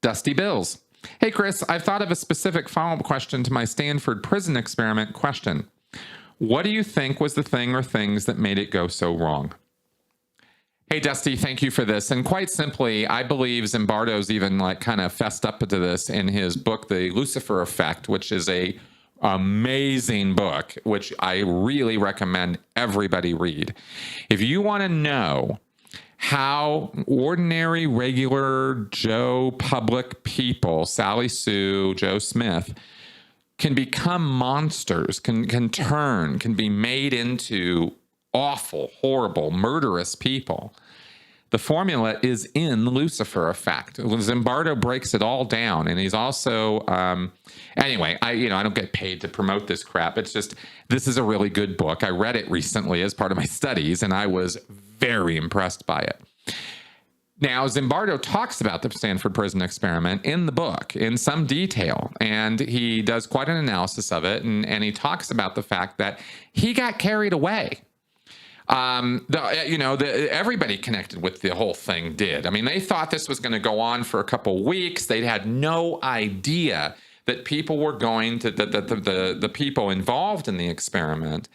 Dusty Bills. Hey, Chris, I've thought of a specific follow-up question to my Stanford Prison Experiment question. What do you think was the thing or things that made it go so wrong? Hey, Dusty, thank you for this. And quite simply, I believe Zimbardo's even kind of fessed up to this in his book, The Lucifer Effect, which is a amazing book, which I really recommend everybody read. If you want to know how ordinary, regular Joe public people, Sally Sue, Joe Smith, can become monsters, can be made into awful, horrible, murderous people. The formula is in the Lucifer Effect. Zimbardo breaks it all down, and he's also anyway. I don't get paid to promote this crap. It's just, this is a really good book. I read it recently as part of my studies, and I was very impressed by it. Now, Zimbardo talks about the Stanford Prison Experiment in the book in some detail, and he does quite an analysis of it, and he talks about the fact that he got carried away. Everybody connected with the whole thing did. I mean, they thought this was going to go on for a couple weeks. They had no idea that people were going to, the people involved in the experiment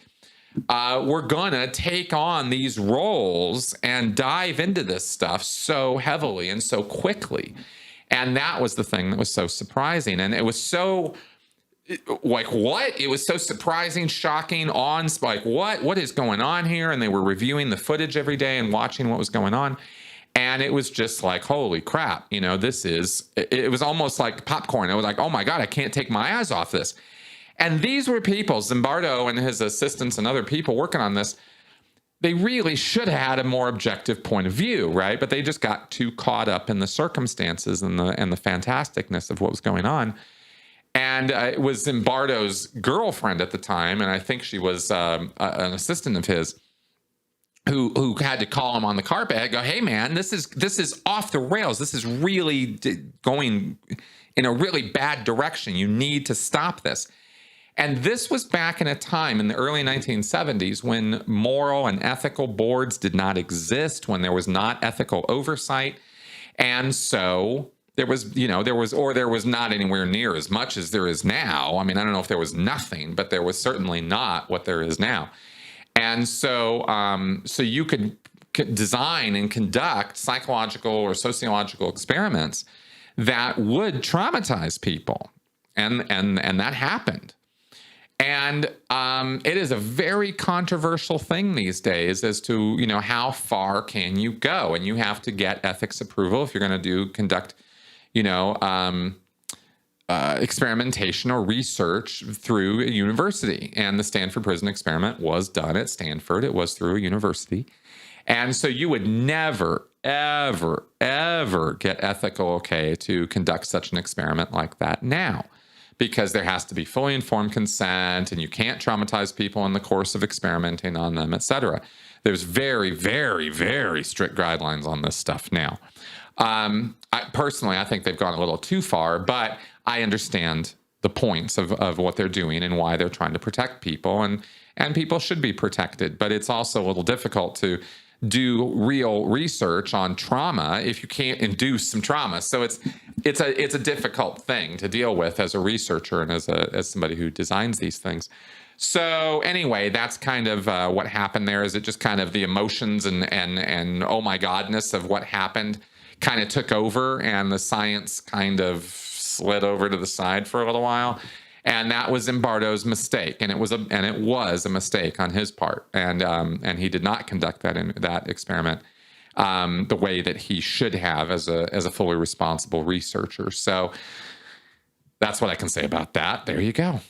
were going to take on these roles and dive into this stuff so heavily and so quickly. And that was the thing that was so surprising. And it was so... what? It was so surprising, shocking, what is going on here? And they were reviewing the footage every day and watching what was going on. And it was just like, holy crap, it was almost like popcorn. I was like, oh my God, I can't take my eyes off this. And these were people, Zimbardo and his assistants and other people working on this, they really should have had a more objective point of view, right? But they just got too caught up in the circumstances and the fantasticness of what was going on. And it was Zimbardo's girlfriend at the time, and I think she was an assistant of his, who had to call him on the carpet and go, "Hey, man, this is off the rails. This is really going in a really bad direction. You need to stop this." And this was back in a time in the early 1970s when moral and ethical boards did not exist, when there was not ethical oversight, and so there was not anywhere near as much as there is now. I mean, I don't know if there was nothing, but there was certainly not what there is now. And so you could design and conduct psychological or sociological experiments that would traumatize people. And that happened. And it is a very controversial thing these days as to, how far can you go? And you have to get ethics approval if you're going to conduct experimentation or research through a university. And the Stanford Prison Experiment was done at Stanford. It was through a university. And so you would never, ever, ever get ethical okay to conduct such an experiment like that now, because there has to be fully informed consent and you can't traumatize people in the course of experimenting on them, et cetera. There's very, very, very strict guidelines on this stuff now. I think they've gone a little too far, but I understand the points of what they're doing and why they're trying to protect people, and people should be protected. But it's also a little difficult to do real research on trauma if you can't induce some trauma. So it's a difficult thing to deal with as a researcher and as somebody who designs these things. So anyway, that's kind of what happened there. Is it just kind of the emotions and oh my godness of what happened kind of took over, and the science kind of slid over to the side for a little while. And that was Zimbardo's mistake, and it was a mistake on his part, and he did not conduct that experiment the way that he should have as a fully responsible researcher. So that's what I can say about that. There you go.